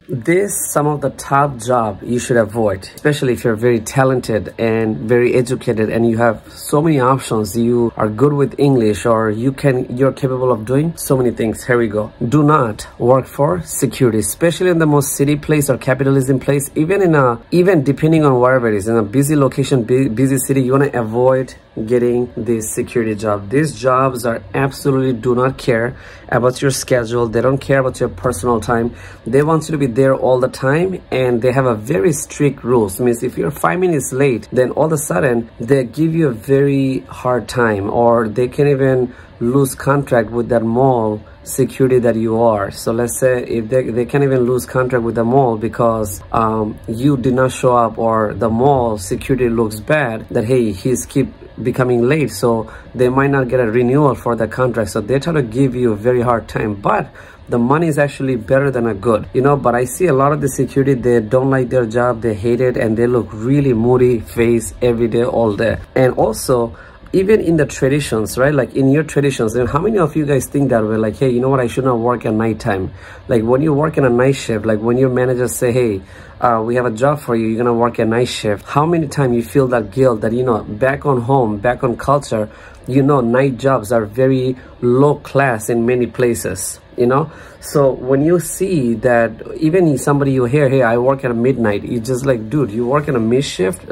This some of the top job you should avoid, especially if you're very talented and very educated and you have so many options. You are good with English, or you're capable of doing so many things. Here we go. Do not work for security, especially in the most city place or capitalism place. Even depending on wherever it is, in a busy location, busy city, you want to avoid getting this security job. These jobs are absolutely do not care about your schedule. They don't care about your personal time. They want you to be there all the time, and they have a very strict rules. Means if you're 5 minutes late, then all of a sudden they give you a very hard time, or they can even lose contract with that mall security that you are. So let's say if they can even lose contract with the mall because you did not show up, or the mall security looks bad that hey, he's keep becoming late, so they might not get a renewal for the contract. So they try to give you a very hard time, but the money is actually better than a good, you know. But I see a lot of the security, they don't like their job, they hate it, and they look really moody face every day, all day. And also even in the traditions, right? Like in your traditions, and how many of you guys think that way? Like, hey, you know what? I should not work at nighttime. Like when you work in a night shift, like when your managers say, hey, we have a job for you, you're gonna work at night shift. How many times you feel that guilt that, you know, back on home, back on culture, you know, night jobs are very low class in many places, you know. So when you see that even somebody you hear, hey, I work at midnight, you just like, dude, you work in a mid shift,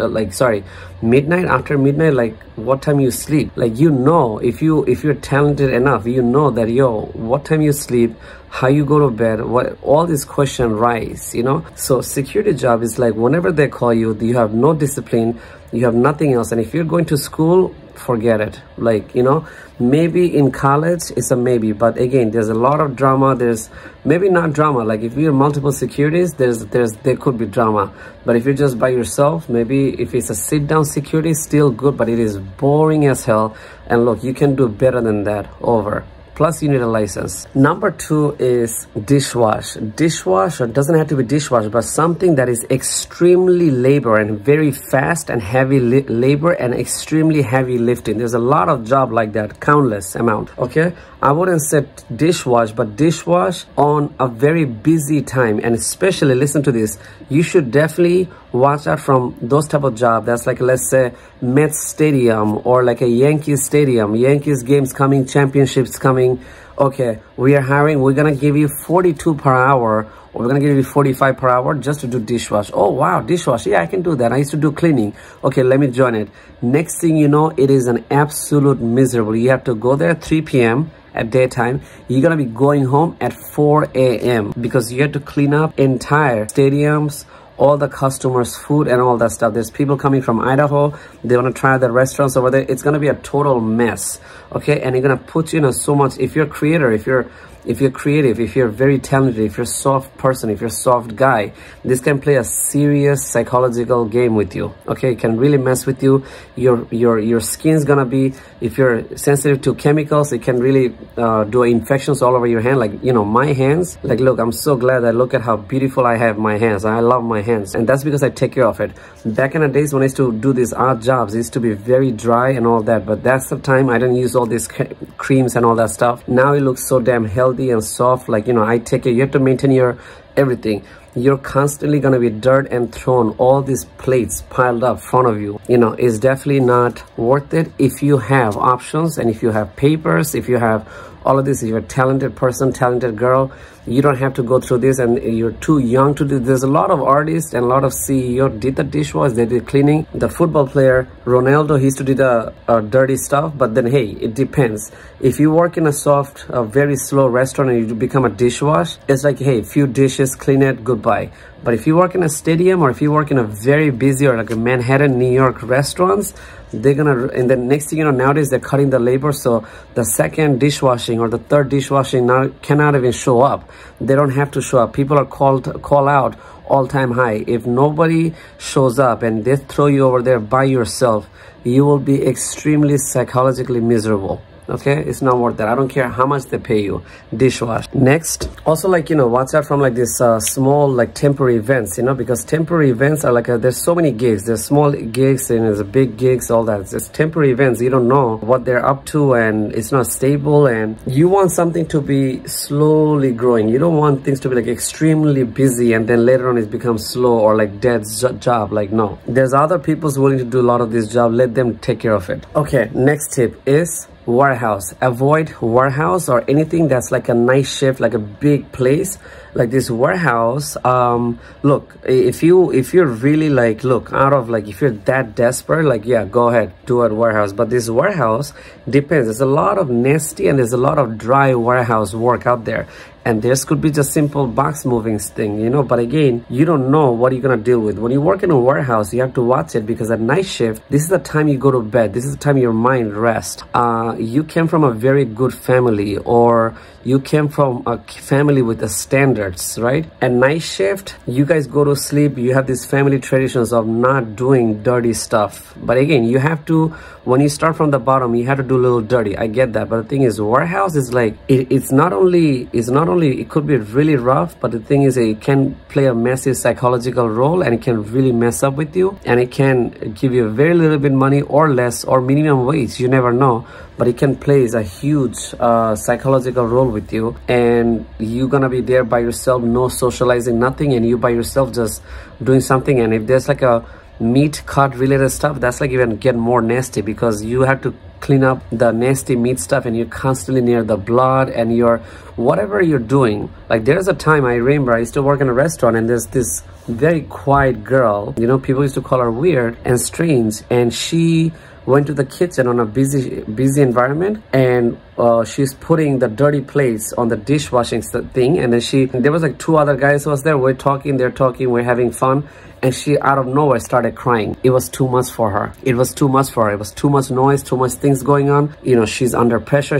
midnight, after midnight, like what time you sleep? Like, you know, if you're talented enough, you know that, yo, what time you sleep, how you go to bed, what all these questions rise, you know. So security job is like whenever they call you, you have no discipline, you have nothing else. And if you're going to school, forget it. Like, you know, maybe in college it's a maybe, but again, there's a lot of drama. There's maybe not drama, like if you're multiple securities, there could be drama. But if you're just by yourself, maybe if it's a sit down security, still good, but it is boring as hell. And look, you can do better than that. Over. Plus you need a license. Number 2 is dishwash. Dishwasher doesn't have to be dishwasher, but something that is extremely labor and very fast and heavy labor and extremely heavy lifting. There's a lot of job like that, countless amount. Okay, I wouldn't say dishwash, but dishwash on a very busy time. And especially, listen to this, you should definitely watch out from those type of job. That's like, let's say Mets Stadium, or like a Yankees Stadium, Yankees games coming, championships coming. Okay, we are hiring, we're gonna give you 42 per hour, or we're gonna give you 45 per hour just to do dishwash. Oh wow, dishwash, yeah, I can do that. I used to do cleaning. Okay, let me join it. Next thing you know, it is an absolute miserable. You have to go there at 3 p.m. at daytime. You're gonna be going home at 4 a.m. because you have to clean up entire stadiums, all the customers' food and all that stuff. There's people coming from Idaho, they want to try the restaurants over there. It's going to be a total mess. Okay, and you're going to put you in so much. If you're a creator, if you're creative, if you're very talented, if you're a soft person, if you're a soft guy, this can play a serious psychological game with you. Okay, it can really mess with you. Your skin's gonna be, if you're sensitive to chemicals, it can really do infections all over your hand. Like, you know, my hands, like, look, I'm so glad. I look at how beautiful I have my hands. I love my hands, and that's because I take care of it. Back in the days when I used to do these odd jobs, it used to be very dry and all that, but that's the time I didn't use all these creams and all that stuff. Now it looks so damn healthy and soft. Like, you know, I take it. You have to maintain your everything. You're constantly gonna be dirt and thrown, all these plates piled up in front of you. You know, it's definitely not worth it. If you have options and if you have papers, if you have all of this, if you're a talented person, talented girl, you don't have to go through this, and you're too young to do. There's a lot of artists and a lot of CEO did the dishwash, they did cleaning. The football player Ronaldo, he used to do the dirty stuff. But then, hey, it depends. If you work in a soft, very slow restaurant and you become a dishwash, it's like, hey, few dishes, clean it, goodbye. But if you work in a stadium, or if you work in a very busy, or like a Manhattan, New York restaurants, they're gonna, and the next thing you know, nowadays they're cutting the labor, so the second dishwashing or the third dishwashing now cannot even show up. They don't have to show up. People are call out all-time high. If nobody shows up and they throw you over there by yourself, you will be extremely psychologically miserable. Okay, it's not worth that. I don't care how much they pay you. Dishwash. Next, also, like, you know, watch out from like this small like temporary events, you know, because temporary events are like there's so many gigs. There's small gigs and there's big gigs, all that. It's temporary events. You don't know what they're up to, and it's not stable, and you want something to be slowly growing. You don't want things to be like extremely busy and then later on it becomes slow or like dead job. Like, no, there's other people's willing to do a lot of this job. Let them take care of it. Okay, next tip is warehouse. Avoid warehouse or anything that's like a night shift, like a big place like this warehouse. Look, if you're really like, look, out of like, if you're that desperate, like, yeah, go ahead, do a warehouse. But this warehouse depends. There's a lot of nasty and there's a lot of dry warehouse work out there, and this could be just simple box moving thing, you know. But again, you don't know what you're gonna deal with. When you work in a warehouse, you have to watch it, because at night shift, this is the time you go to bed. This is the time your mind rests. You came from a very good family, or you came from a family with the standards, right? At night shift, you guys go to sleep. You have these family traditions of not doing dirty stuff. But again, you have to, when you start from the bottom, you have to do a little dirty. I get that. But the thing is, warehouse is like, it's not only, it could be really rough, but the thing is, it can play a massive psychological role, and it can really mess up with you, and it can give you a very little bit money or less or minimum wage. You never know. But it can play a huge psychological role with you, and you're gonna be there by yourself, no socializing, nothing, and you by yourself just doing something. And if there's like a meat cut related stuff, that's like even get more nasty, because you have to clean up the nasty meat stuff, and you're constantly near the blood, and you're, whatever you're doing. Like, there's a time I remember I used to work in a restaurant, and there's this very quiet girl, you know, people used to call her weird and strange, and she went to the kitchen on a busy environment, and she's putting the dirty plates on the dishwashing thing, and then there was like 2 other guys who was there. They're talking, we're having fun, and she out of nowhere started crying. It was too much for her. It was too much for her. It was too much noise, too much things going on. You know, she's under pressure.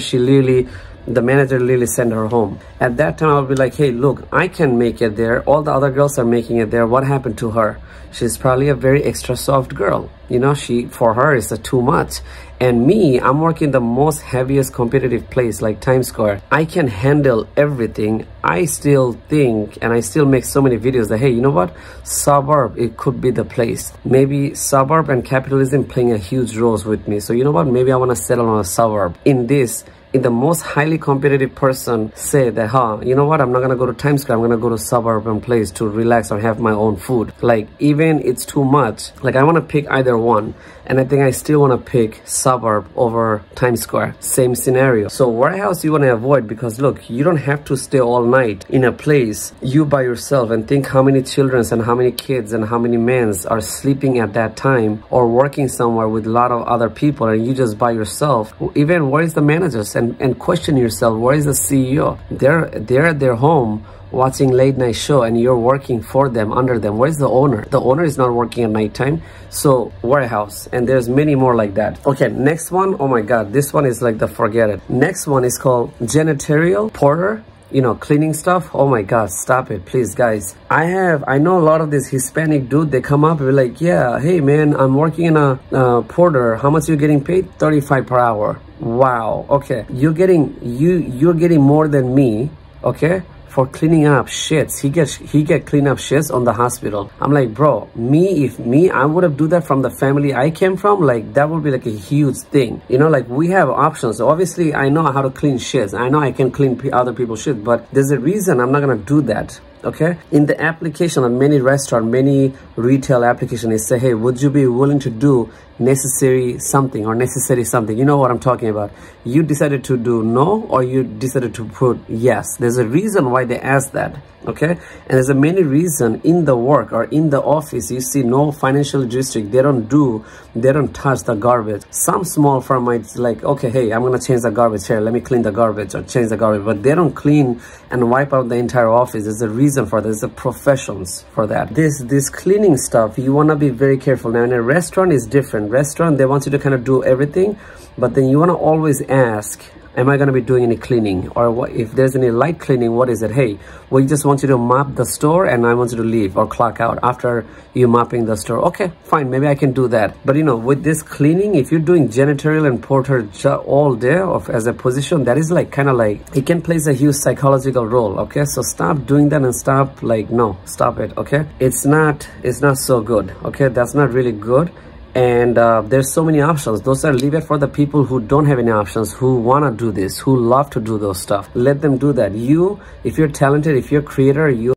The manager literally sent her home. At that time, I would be like, hey, look, I can make it there. All the other girls are making it there. What happened to her? She's probably a very extra soft girl. You know, for her, it's too much. And me, I'm working the most heaviest competitive place like Times Square. I can handle everything. I still think, and I still make so many videos that, hey, you know what? Suburb, it could be the place. Maybe suburb and capitalism playing a huge role with me. So you know what? Maybe I want to settle on a suburb. In the most highly competitive person say that, you know what, I'm not gonna go to Times Square, I'm gonna go to suburban place to relax or have my own food. Like, even it's too much, like, I want to pick either one, and I think I still want to pick suburb over Times Square. Same scenario. So warehouse you want to avoid, because look, you don't have to stay all night in a place you by yourself, and think how many children and how many kids and how many men are sleeping at that time, or working somewhere with a lot of other people, and you just by yourself. Even where is the managers? And question yourself, where is the CEO? They're at their home watching late night show, and you're working for them, under them. Where's the owner? The owner is not working at nighttime. So warehouse, and there's many more like that. Okay, next one. Oh my god, this one is like the forget it. Next one is called janitorial porter. You know, cleaning stuff. Oh my god, stop it, please, guys. I know a lot of this Hispanic dude, they come up and be like, yeah, hey man, I'm working in a porter. How much you getting paid? 35 per hour. Wow. Okay, you're getting more than me, okay, for cleaning up shits. He get clean up shits on the hospital. I'm like, bro, if I would have do that from the family I came from, like, that would be like a huge thing. You know, like, we have options. Obviously, I know how to clean shits. I know I can clean other people's shit, but there's a reason I'm not gonna do that. Okay, in the application on many restaurant, many retail application, they say, hey, would you be willing to do necessary something? You know what I'm talking about. You decided to do no, or you decided to put yes. There's a reason why they ask that. Okay, and there's a many reason in the work or in the office. You see, no financial district, they don't touch the garbage. Some small firm might like, okay, hey, I'm gonna change the garbage here, let me clean the garbage or change the garbage, but they don't clean and wipe out the entire office. There's a reason for this. There's a professions for that. This cleaning stuff, you want to be very careful. Now in a restaurant is different. Restaurant, they want you to kind of do everything, but then you want to always ask, am I going to be doing any cleaning? Or what if there's any light cleaning? What is it? Hey, we just want you to mop the store and I want you to leave or clock out after you mopping the store. Okay, fine, maybe I can do that. But you know, with this cleaning, if you're doing janitorial and porter all day as a position, that is like kind of like, it can play a huge psychological role. Okay, so stop doing that and stop, like, no, stop it. Okay, it's not so good. Okay, that's not really good. And there's so many options. Those are, leave it for the people who don't have any options, who want to do this, who love to do those stuff. Let them do that. You, if you're talented, if you're a creator, you